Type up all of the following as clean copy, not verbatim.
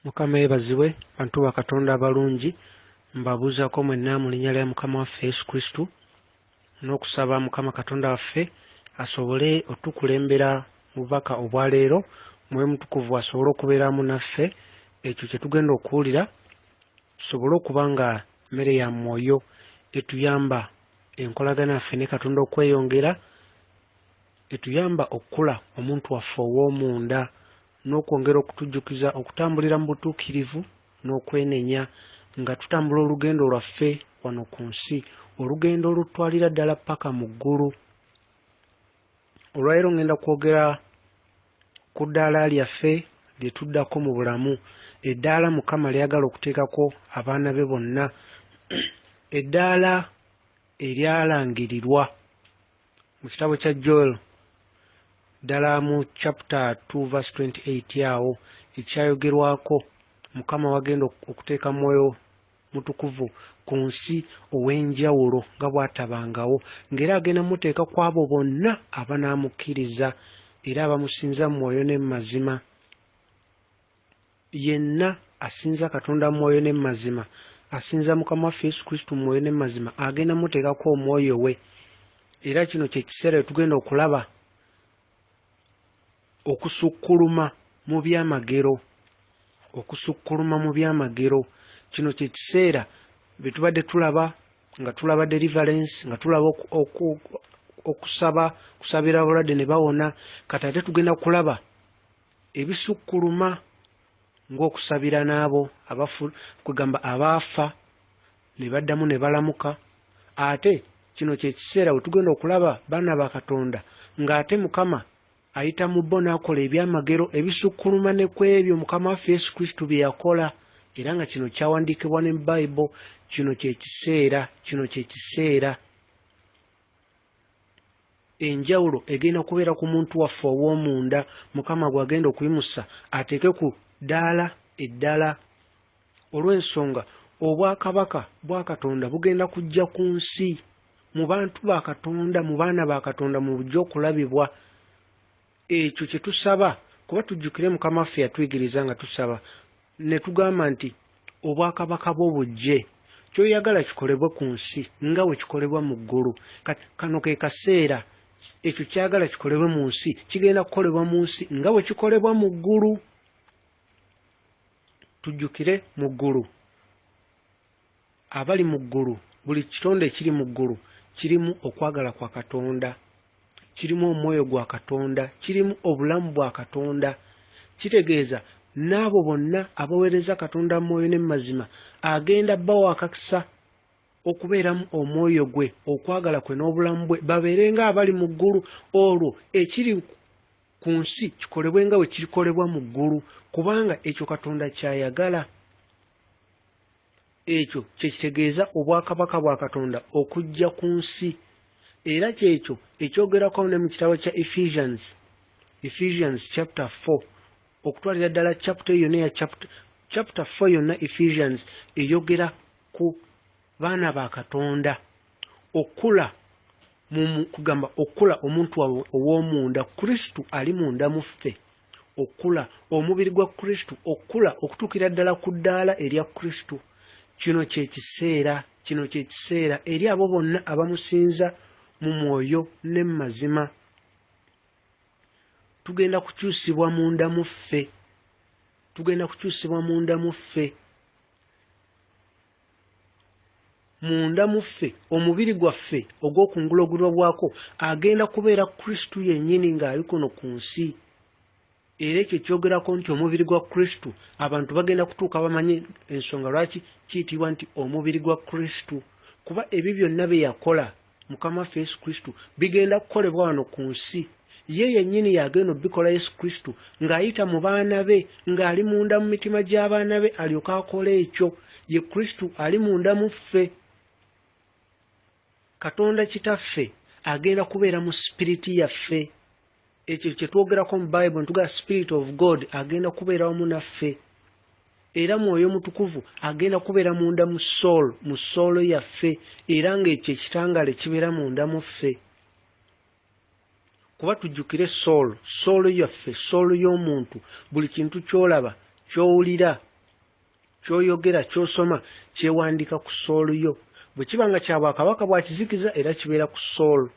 Mukama yeebazibwe bantu ba Katonda abalungi mbabuuzaako mwenna mu linnya lya Mukama waffe Yesu Kristo n'okusaba Mukama Katonda waffe asobole otukulembera mu bubaka obwaleero Mwoyo Mutukuvu asobole okubeeramu naffe ekyo kye tugenda okuwulira tusobole okuba nga mmere ya mwoyo etuyamba enkolagana yaffe ne Katonda okweyongera etuyamba okukula omuntu waffe ow'omunda n'okwongera okutujjukiza okutambulira mu butuukirivu n'okwenenya nga tutambula olugendo lwaffe wano ku nsi olugendo olutwalira ddala paka mu ggulu. Olwaleero ngenda kwogera ku ddaala lyaffe lye tuddako mu bulamu, eddaala Mukama lyagala okuteekako abaana be bonna, eddaala eryalangirirwa mu kitabo kya Joel ddala mu chapter 2 verse 28 awo ekyayogerwako Mukama wagenda okuteeka Mwoyo Mutukuvu ku nsi ow'enjawulo nga bw'atabangawo ng'era agenda muteeka ku abo bonna abanaamukkiriza era abamusinza mu mwoyo ne mu mazima. Yenna asinza Katonda mu mwoyo ne mu mazima, asinza Mukama waffe Yesu Kristo mu mwoyo ne mu mazima, agenda muteekako omwoyo we. Era kino kye kiseera we tugenda okulaba okusukkuluma mu byamagero, okusukkuluma mu byamagero. Kino kye kiseera bye tubadde tulaba nga tulaba deliverance, nga tulaba kusabira abalwadde ne bawona, kati ate tugenda kulaba ebisukkuluma ng'okusabira n'abo kwegamba abaafa ne baddamu ne balamuka. Ate kino kye kiseera we tugenda okulaba baana ba Katonda ng'ate Mukama ayita mu bo n'akola ebyamagero ebisukkuluma ne ku ebyo Mukama waffe Yesu Kristo bye yakola, era nga kino kyawandiikibwa ne mu Bayibuli. Kino kye kiseera enjawulo egenda kubeera ku muntu waffe ow'omunda Mukama gw'agenda okuyimusa ateeke ku ddaala eddala, olw'ensonga obwakabaka bwa Katonda bugenda kujja ku nsi mu bantu ba Katonda, mu baana ba Katonda, mu bujja okulabibwa. Ekyo kye tusaba, kuba tujjukire Mukama waffe yatuyigiriza nga tusaba ne tugamba nti obwakabaka bwo bujje, ky'oyagala kikolebwe ku nsi nga bwe kikolebwa mu ggulu. Kano ke kaseera ekyo kyagala kikolebwe mu nsi kigenda kukolebwa mu nsi nga bwe kikolebwa mu ggulu. Tujjukire mu ggulu, abali mu ggulu, buli kitonde ekiri mu ggulu kirimu okwagala kwa Katonda, kirimu omwoyo gwa Katonda, kirimu obulamu bwa Katonda. Kitegeeza n'abo bonna abaweereza Katonda mu mwoyo ne mu mazima agenda bawa akakisa okubeeramu omwoyo gwe, okwagala kwe n'obulamu bwe, babeere nga abali mu ggulu. Olwo ekiri ku nsi kikolebwe nga bwe kikolebwa mu ggulu, kubanga ekyo Katonda ky'ayagala. Ekyo kye kitegeeza obwakabaka bwa Katonda okujja ku nsi, era kyekyo ekyogerako ne mu kitabo kya Ephesians chapter 4 okutwalira ddala chapter yonna chapter 4 yonna Ephesians eyogera ku baana ba Katonda okula kugamba okula omuntu ow'omunda, Kristo ali munda mu ffe, okula omubiri gwa Kristo, okula okutuukira ddala ku ddaala erya Kristo. Kino kye kiseera eri abo bonna abamusinza mu mwoyo ne mu mazima. Tugenda kukyusibwa munda mu ffe, munda mu ffe, omubiri gwaffe ogw'okungulu ogulobwako agenda kubeera Kristo yennyini ng'ali kuno ku nsi. Era ekyo kyogerako nti omubiri gwa Kristo, abantu bagenda kutuuka bamanyi ensonga lwaki kiyitibwa nti omubiri gwa Kristo, kuba ebyo byonna bye yakola Mukama waffe Yesu Kristo bigenda kukolebwa wano ku nsi. Ye yennyini yagenda obikola Yesu Kristo ng'ayita mu baana be, ng'ali munda mu mitima gy'abaana be alyoke akole ekyo. Ye Kristo ali munda mu ffe. Katonda Kitaffe agenda kubeera mu sipiriti yaffe. Ekyo kye twogerako mu Bayibuli ntuga Spirit of God agenda kubeera wamu naffe, era Mwoyo Mutukuvu agenda kubeera munda mu soolo yaffe, era ng'ekyo ekitangaala kibeera munda mu ffe. Kuba tujjukire soolo yaffe, soolo y'omuntu, buli kintu ky'olaba ky'owulira ky'oyogera ky'osoma kyewandika ku soolo yo. Bwe kiba nga kya bwakabaka bwa kizikiza era kibeera ku soolo.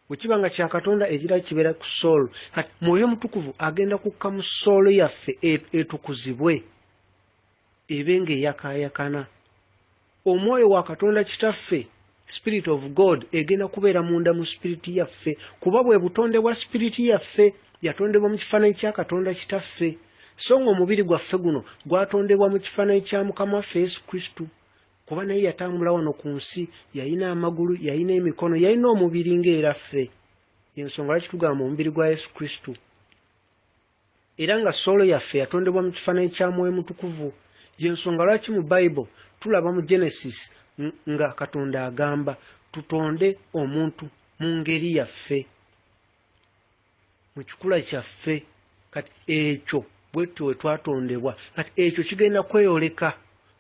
Bwe kiba nga kya Katonda ekira kibeera ku soolo. Kati Mwoyo Mutukuvu agenda kukka mu soolo yaffe etukuzibwe ebe ng'eyakaayakana. Omwoyo wa Katonda Kitaffe, Spirit of God, egenda kubeera munda mu spiriti yaffe, kuba bwe butonde bwa spiriti yaffe yatondebwa mu kifaananyi kya Katonda Kitaffe. So ng'omubiri gwaffe guno gwatondebwa mu kifaananyi kya Mukama waffe Yesu Kristo, kuba naye yatambula wano ku nsi, yalina amagulu, yalina emikono, yalina omubiri ng'era ffe. Y'ensonga lwaki tugamba omubiri gwa Yesu Kristo. Era nga soolo yaffe yatondebwa mu kifaananyi kya Mwoyo Mutukuvu. Y'ensonga lwaki mu Bible tulaba mu Genesis nga Katonda agamba tutonde omuntu mu ngeri yaffe, mu kikula kyaffe. Kati ekyo bwetyo we twatondebwa. Kati ekyo kigenda kweyoleka.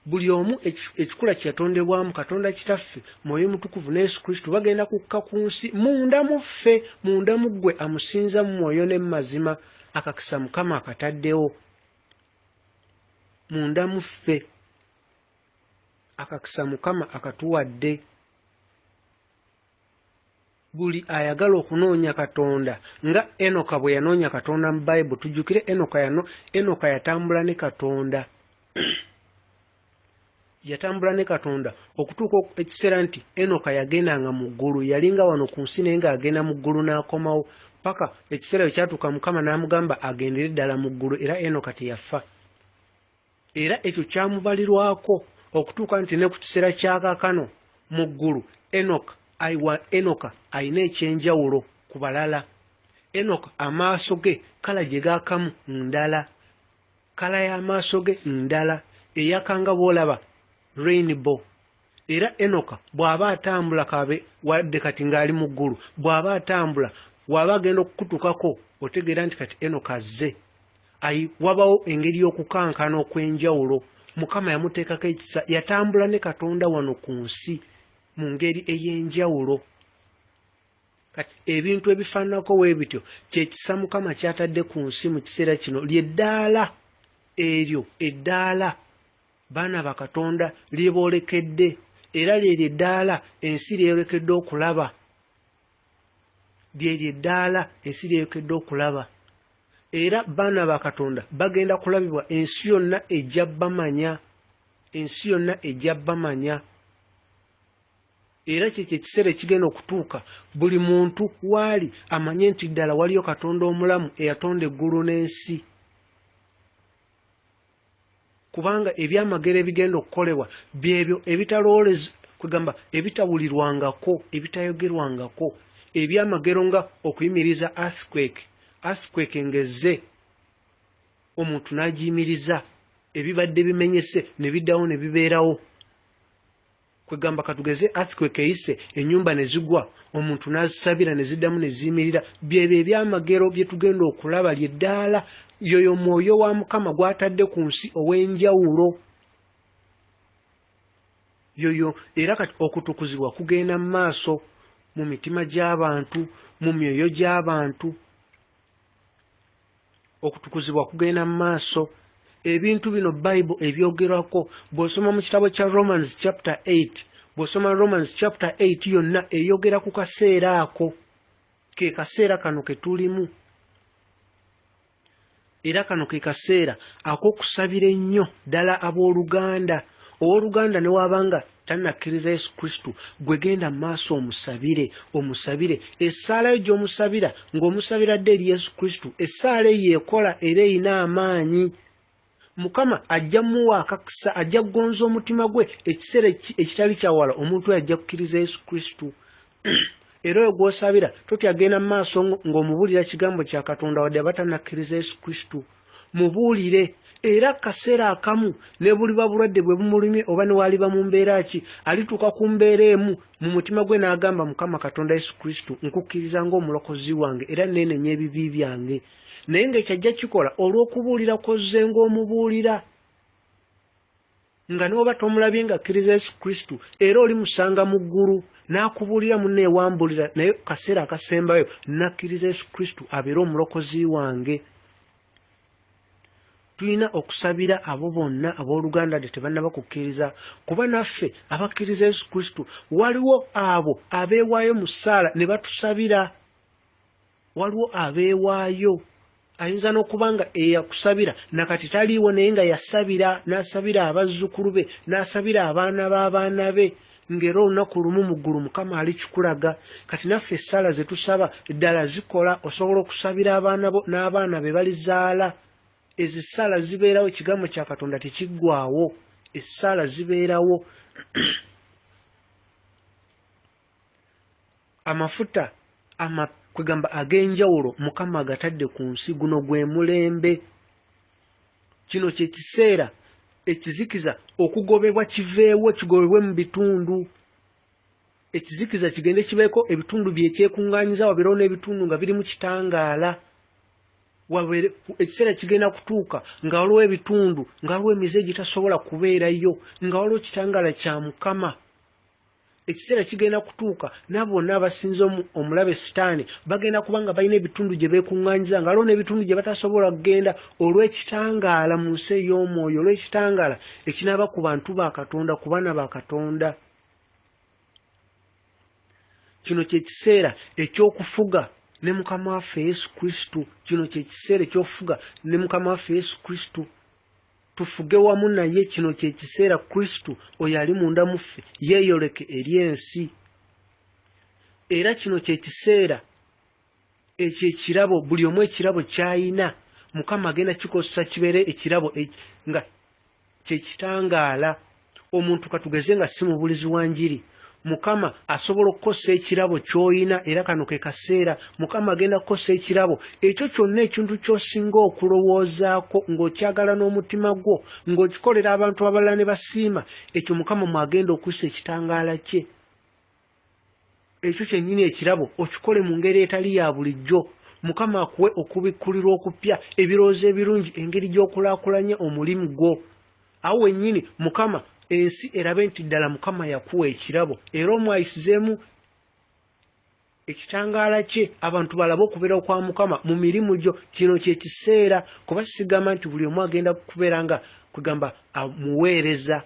Buli omu ekikula kyatondebwamu Katonda Kitaffe, Mwoyo Mutukuvu ne Yesu Kristo bagenda kukka ku nsi munda mu ffe, munda mu ggwe amusinza mu mwoyo ne mu mazima, akakisa Mukama akataddewo. Munda mu ffe akakisa Mukama akatuwadde. Buli ayagala okunoonya Katonda nga Enoka bwe yanoonya Katonda mu Bible. Tujjukire Enoka yatambula ne Katonda. Yatambula ne Katonda okutuuka ekiseera nti Enoka yagendanga mu ggulu, yalinga wano ku nsi naye ng'agenda mu ggulu n'akomawo, paka ekiseera ekyatuuka Mukama n'amugamba agendere ddala mu ggulu, era Enoka teyafa. Era ekyo kyamubalirwako okutuuka nti ne ku kiseera kya kaakano mu ggulu Enoka alina ekyenjawulo ku balala. Enoka amaaso ge kala gye gaakamu ndala, kala y'amaaso ge ndala, eyakanga bw'olaba rainbow. Era Enoka bw'aba atambula kabe wadde kati ng'ali mu ggulu, bw'aba atambula waba agenda okukutukako otegeera nti kati Enoka azze. Wabawo engeri y'okukankana okw'enjawulo. Mukama yamuteekako ekisa, yatambula ne Katonda wano ku nsi mu ngeri ey'enjawulo. Kati ebintu ebifaananako bwe bityo kyekisa Mukama kyatadde ku nsi mu kiseera kino ly'eddaala eryo, eddaala baana ba Katonda lyeboolekedde, era lyeryo eddaala ensi lyeyolekedde okulaba. Lyeryo eddaala ensi lyeyolekedde okulaba. Era baana ba Katonda bagenda kulabibwa, ensi yonna ejja bamanya, ensi yonna ejja bamanya. Era kyekyo ekiseera ekigenda okutuuka buli muntu waali amanye nti ddala waliyo Katonda omulamu eyatonda eggulu n'ensi. Kubanga ebyamagero ebigenda okukolebwa byebyo ebitalooleza kwegamba ebitawulirwangako, ebitayogerwangako, ebyamagero nga okuyimiriza earthquake ngezze omuntu n'agiyimiriza, ebibadde bimenyese ne biddawo ne bibeerawo. Kwegamba katugeze earthquake eyise ennyumba ne zigwa, omuntu n'azisabira ne ziddamu ne ziyimirira. Byebyo ebyamagero bye tugenda okulaba ly'eddaala yoyo Mwoyo wa Mukama gw'atadde ku nsi ow'enjawulo. Yoyo era kati okutukuzibwa kugenda mu maaso mu mitima gy'abantu, mu myoyo gy'abantu. Okutukuzibwa kugenda mu maaso. Ebintu bino Bible ebyogerwako bw'osoma mu kitabo kya Romans chapter 8, bw'osoma Romans chapter 8 yonna eyogera ku kaseera ako, ke kaseera kano ke tulimu. Era kano ke kaseera ak'okusabira ennyo ddala abooluganda. Owooluganda ne wabanga tannakkiriza Yesu Kristo, gwe genda mu maaso omusabire. Essaala yo gy'omusabira ng'omusabira dde eri Yesu Kristo, essaala eyo ekola era erina amaanyi. Mukama ajja muwa akakisa, ajja kugonza omutima gwe ekiseera ekitali kyawala omuntu ajja kukkiriza Yesu Kristo. Era oyo gw'osabira totyagenda mu maaso ng'omubuulira kigambo kya Katonda wadde abatannakkiriza Yesu Kristo. Mubuulire. Era kaseera akamu ne buliba bulwadde bwe bumulumye oba ne waliba mu mbeera ki, alituuka ku mbeera emu mu mutima gwe n'agamba Mukama Katonda Yesu Kristo, nkukkiriza ng'omulokozi wange era neenenya ebibi byange. Naye ng'ekyajja kikola olw'okubuulira kozze ng'omubuulira. Nga n'oba tomulabye ng'akkiriza Yesu Kristo era oli musanga mu ggulu n'akubuulira munne ewambulira, naye kaseera akasembayo nakkiriza Yesu Kristo abeere omulokozi wange. tulina okusabira abo bonna abooluganda lye tebannaba kukkiriza, kuba naffe abakkiriza Yesu Kristo waliwo abo abeewaayo mu ssaala ne batusabira. Waliwo abeewaayo, ayinza n'okuba nga eyakusabira nakati taliiwo naye nga yasabira, n'asabira abazzukulu be, n'asabira abaana b'abaana be, ng'era olunaku lumu mu ggulu Mukama alikikulaga. Kati naffe essaala ze tusaba ddala zikola. Osobola okusabira abaana bo n'abaana be balizaala. Ezo essaala zibeerawo, ekigambo kya Katonda tekiggwaawo, essaala zibeerawo. Amafuta kwegamba ag'enjawulo Mukama agatadde ku nsi, guno gwe mulembe. Kino kye kiseera ekizikiza okugobebwa kiveewo, kigobebwe mu bitundu. Ekizikiza kigende kibeeko ebitundu byekyekuŋŋaanyiza, wabeerawo n'ebitundu nga biri mu kitangaala. Ekiseera kigenda kutuuka nga waliwo ebitundu, nga waliwo emize egitasobola kubeerayo, nga waliwo kitangaala kya Mukama. Ekiseera kigenda kutuuka n'abo bonna abasinza omulabe Sitaani bagenda kuba nga balina ebitundu gye beekuŋŋaanyiza, nga waliwo n'ebitundu gye batasobola kugenda olw'ekitangaala mu nsi ey'omwoyo, olw'ekitangaala ekinaaba ku bantu ba Katonda, ku baana ba Katonda. Kino kye kiseera eky'okufuga ne Mukama waffe Yesu Kristo. Kino kye kiseera eky'okufuga ne Mukama waffe Yesu Kristo. Tufuge wamu naye. Kino kye kiseera Kristo oyo ali munda mu ffe yeeyoleke eri ensi. Era kino kye kiseera eky'ekirabo, buli omu ekirabo ky'ayina Mukama agenda kikozesa kibeere ekirabo nga kyekitangaala. Omuntu katugeze nga si mubulizi wa njiri, Mukama asobola okukozesa ekirabo ky'oyina, era kano ke kaseera Mukama agenda kukozesa ekirabo ekyo kyonna, ekintu ky'osinga okulowoozaako ng'okyagala n'omutima gwo, ng'okikolera abantu abalala ne basiima, ekyo Mukama mwagenda okuyisa ekitangaala kye. Ekyo kyennyini ekirabo okikole mu ngeri etali ya bulijjo. Mukama akuwe okubikkulirwa okupya, ebirowoozo ebirungi, engeri gy'okulaakulanya omulimu gwo. Awo wennyini Mukama ensi erabe nti ddala Mukama yakuwa ekirabo, era omwayisizeemu ekitangaala kye, abantu balabe okubeera kwa Mukama mu mirimu gyo. Kino kye kiseera, kuba kisigamba nti buli omu agenda kubeera nga kwegamba amuweereza,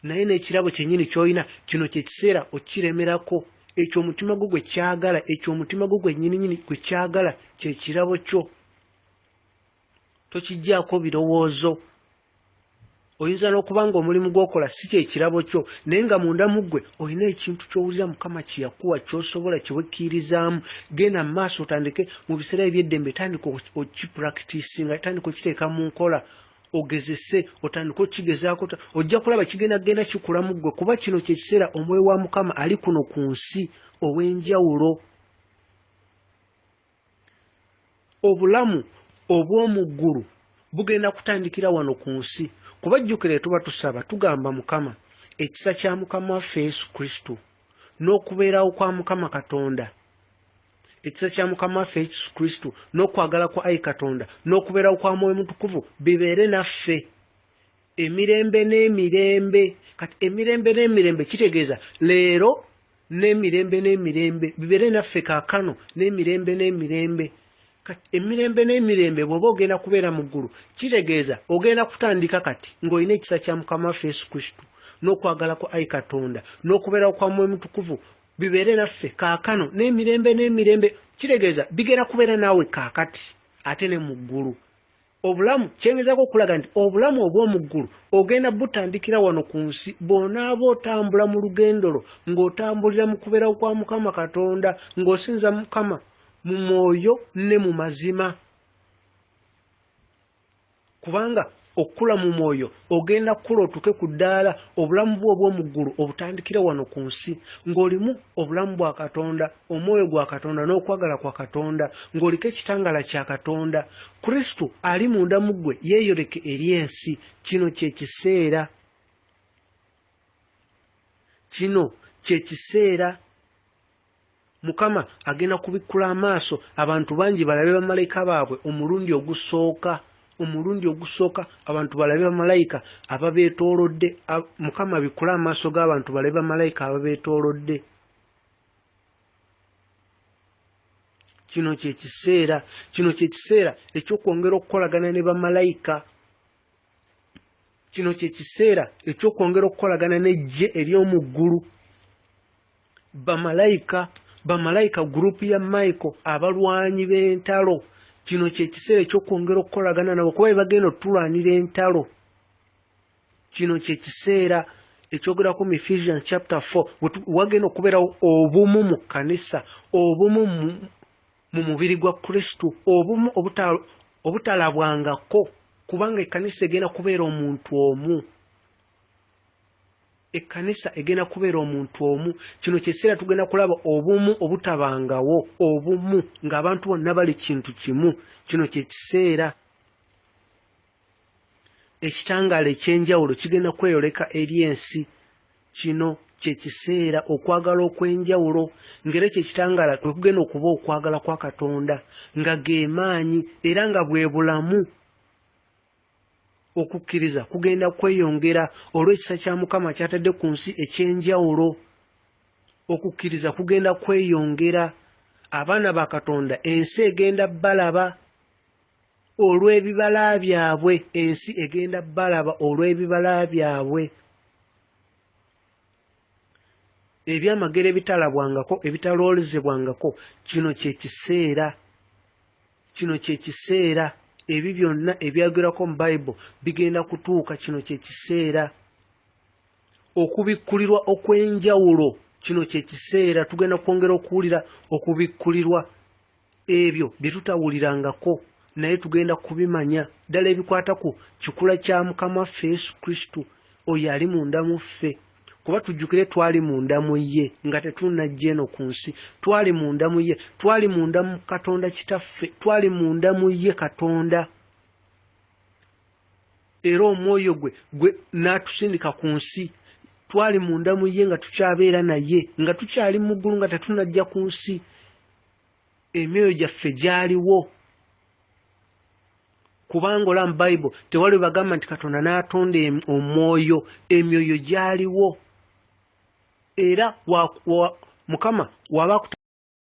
naye n'ekirabo kyennyini ky'olina, kino kye kiseera okiremerako. Ekyo omutima gwo gwe kyagala, ekyo omutima gwo gwennyininyini gwe kyagala, kye kirabo kyo. Tokiggyako birowoozo. Oyinza n'okuba nga omulimu gw'okola si kye kirabo kyo, naye nga munda mu ggwe olina ekintu ky'owulira Mukama kye yakuwa, ky'osobola, kye wekkiririzaamu. Genda mu maaso otandike mu biseera eby'eddembe, tandika okipulakitiisinga, tandika okiteeka mu nkola, ogezese, otandika okigezaako, ojja kulaba kigenda kikula mu ggwe, kuba kino kye kiseera Omwoyo wa Mukama ali kuno ku nsi ow'enjawulo. Obulamu obw'omu ggulu bugenda kutandikira wano ku nsi. Kubajjukire tuba tusaba tugamba Mukama ekisa kya Mukama waffe Yesu Kristo n'okubeerawo kwa Mukama Katonda, ekisa kya Mukama waffe Yesu Kristo n'okwagala kwa Ayi Katonda n'okubeerawo kwa Mwoyo Mutukuvu bibeere naffe emirembe n'emirembe. Kati emirembe n'emirembe kitegeeza leero n'emirembe n'emirembe, bibeere naffe kaakano n'emirembe n'emirembe. Kati emirembe n'emirembe bw'oba ogenda kubeera mu ggulu, kitegeeza ogenda kutandika kati ng'olina ekisa kya Mukama waffe Yesu Kristo n'okwagala kwa Ayi Katonda n'okubeerawo kwa Mwoyo Mutukuvu bibeere naffe kaakano n'emirembe n'emirembe. Kitegeeza bigenda kubeera naawe kaakati ate ne mu ggulu. Obulamu kyengezaako okulaga nti obulamu obw'omu ggulu ogenda butandikira wano ku nsi, bw'onaaba otambula mu lugendo lwo ng'otambulira mu kubeerawo kwa Mukama Katonda, ng'osinza Mukama mu mwoyo ne mu mazima. Kubanga okula mu mwoyo ogenda kukula otuuke ku ddaala obulamu bwo obw'omu ggulu obutandikire wano ku nsi, ng'olimu obulamu bwa Katonda, omwoyo gwa Katonda n'okwagala kwa Katonda, ng'oliko ekitangaala kya Katonda. Kristo ali munda mu ggwe yeeyoleke eri ensi. Kino kye kiseera, kino kye kiseera Mukama agenda kubikkula amaaso, abantu bangi balabe bamalayika baabwe omulundi ogusooka. Omulundi ogusooka abantu balabe bamalayika ababeetoolodde. Mukama abikkula amaaso g'abantu balabe bamalayika ababeetoolodde. kino kyekiseera ekyokwongera okukolagana ne bamalayika. Kino kyekiseera ekyokwongera okukolagana n'eggye ery'omu ggulu. Bamalayika gurupu ya Michael, abalwanyi b'entalo. Kino kyekiseera ekyokwongera okukolagana nabo kuba bagenda otulwanira entalo. Kino kyekiseera ekyogerako mu Ephesians chapter 4 wagenda okubeerawo obumu mu kkanisa, obumu mu mubiri gwa Kristo, obumu obutalabwangako, kubanga ekkanisa egenda kubeera omuntu omu. Ekkanisa egenda kubeera omuntu omu. Kino kyekiseera tugenda kulaba obumu obutabangawo, obumu ng'abantu bonna bali kintu kimu. Kino kyekiseera ekitangaala ekyenjawulo kigenda kweyoleka eri ensi. Kino kyekiseera okwagala okw'enjawulo, ng'era ekyo ekitangaala kwe kugenda okuba okwagala kwa Katonda nga ge maanyi era nga bwe bulamu. Okukkiriza kugenda kweyongera olw'ekisa kya Mukama kyatadde ku nsi ekyenjawulo. Okukkiriza kugenda kweyongera. Abaana ba Katonda ensi egenda balaba olw'ebibala byabwe. Ensi egenda balaba olw'ebibala byabwe. Ebyamagero ebitalabwangako, ebitaloolezebwangako, kino kyekiseera. Ebyo byonna ebyagerako mu Bayibuli bigenda kutuuka. Kino kyekiseera. Okubikkulirwa okw'enjawulo, kino kyekiseera tugenda kwongera okuwulira okubikkulirwa ebyo bye tutawulirangako, naye tugenda kubimanya ddala ebikwata ku kikula kya Mukama waffe Yesu Kristo, oyo ali munda mu ffe. Kuba tujjukire twali munda mu ye nga tetunnajja eno ku nsi. Twali munda mu ye, twali munda mu Katonda Kitaffe, twali munda mu ye Katonda. Era omwoyo gwe n'atusindika ku nsi. Twali munda mu ye nga tukyabeera naye, nga tukyali mu ggulu nga tetunnajja ku nsi. Emyoyo gyaffe gyaliwo. Kubanga olaba mu Bayibuli tewali bagamba nti Katonda n'atonda omwoyo, emyoyo gyaliwo. Era Mukama waba